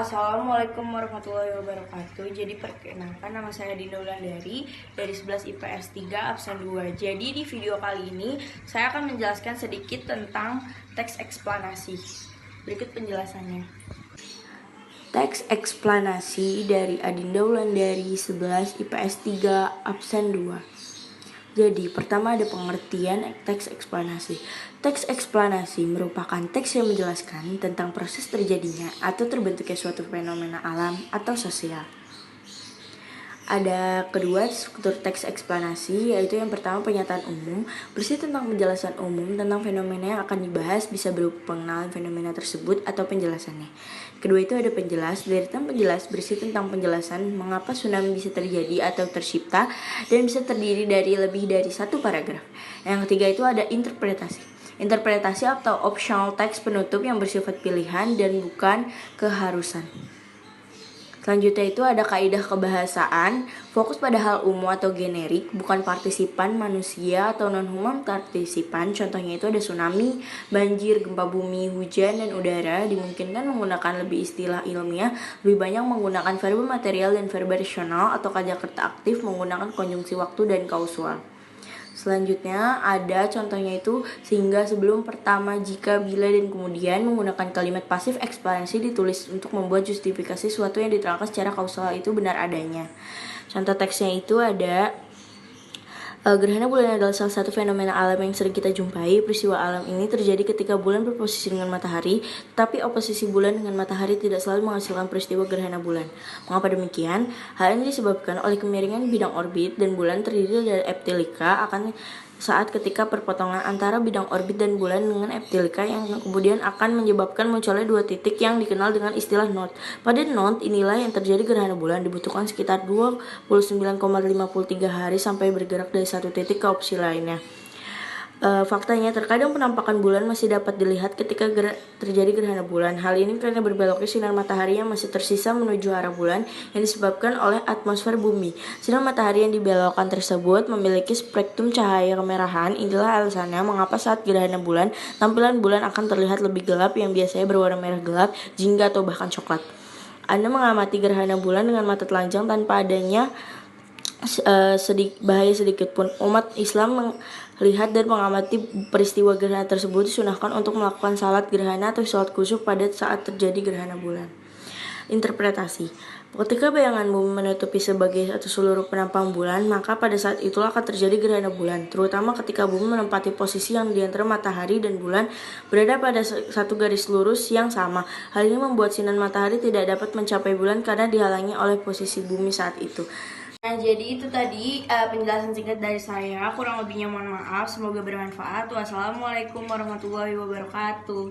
Assalamualaikum warahmatullahi wabarakatuh. Jadi perkenalkan, nama saya Dinda Wulandari dari 11 IPS 3 absen 2. Jadi di video kali ini saya akan menjelaskan sedikit tentang teks eksplanasi. Berikut penjelasannya. Teks eksplanasi dari Adinda Wulandari 11 IPS 3 absen 2. Jadi, pertama ada pengertian teks eksplanasi. Teks eksplanasi merupakan teks yang menjelaskan tentang proses terjadinya atau terbentuknya suatu fenomena alam atau sosial. Ada kedua struktur teks eksplanasi, yaitu yang pertama pernyataan umum, berisi tentang penjelasan umum tentang fenomena yang akan dibahas, bisa berupa pengenalan fenomena tersebut atau penjelasannya. Kedua itu ada penjelas, deretan penjelas berisi tentang penjelasan mengapa tsunami bisa terjadi atau tercipta dan bisa terdiri dari lebih dari satu paragraf. Yang ketiga itu ada interpretasi. Interpretasi atau optional teks penutup yang bersifat pilihan dan bukan keharusan. Selanjutnya itu ada kaidah kebahasaan, fokus pada hal umum atau generik, bukan partisipan manusia atau non-human partisipan. Contohnya itu ada tsunami, banjir, gempa bumi, hujan, dan udara. Dimungkinkan menggunakan lebih istilah ilmiah, lebih banyak menggunakan verba material dan verba rasional atau Jakarta aktif menggunakan konjungsi waktu dan kausal. Selanjutnya ada contohnya itu sehingga, sebelum, pertama, jika, bila, dan kemudian. Menggunakan kalimat pasif eksplanasi ditulis untuk membuat justifikasi suatu yang diterangkan secara kausal itu benar adanya. Contoh teksnya itu ada gerhana bulan adalah salah satu fenomena alam yang sering kita jumpai. Peristiwa alam ini terjadi ketika bulan berposisi dengan matahari, tetapi oposisi bulan dengan matahari tidak selalu menghasilkan peristiwa gerhana bulan. Mengapa demikian? Hal ini disebabkan oleh kemiringan bidang orbit dan bulan terdiri dari eptilika akan saat ketika perpotongan antara bidang orbit dan bulan dengan eptilika yang kemudian akan menyebabkan munculnya dua titik yang dikenal dengan istilah node. Pada node inilah yang terjadi gerhana bulan. Dibutuhkan sekitar 29,53 hari sampai bergerak dari satu titik ke opsi lainnya. Faktanya, terkadang penampakan bulan masih dapat dilihat ketika terjadi gerhana bulan. Hal ini karena berbeloknya sinar matahari yang masih tersisa menuju arah bulan yang disebabkan oleh atmosfer bumi. Sinar matahari yang dibelokkan tersebut memiliki spektrum cahaya kemerahan. Inilah alasannya mengapa saat gerhana bulan, tampilan bulan akan terlihat lebih gelap yang biasanya berwarna merah gelap, jingga, atau bahkan coklat. Anda mengamati gerhana bulan dengan mata telanjang tanpa adanya bahaya sedikit pun. Umat Islam melihat dan mengamati peristiwa gerhana tersebut disunahkan untuk melakukan salat gerhana atau salat kusuf pada saat terjadi gerhana bulan. Interpretasi. Ketika bayangan bumi menutupi sebagai atau seluruh penampang bulan, maka pada saat itulah akan terjadi gerhana bulan, terutama ketika bumi menempati posisi yang di antara matahari dan bulan berada pada satu garis lurus yang sama. Hal ini membuat sinar matahari tidak dapat mencapai bulan karena dihalangi oleh posisi bumi saat itu. Nah, jadi itu tadi penjelasan singkat dari saya. Kurang lebihnya mohon maaf. Semoga bermanfaat. Wassalamualaikum warahmatullahi wabarakatuh.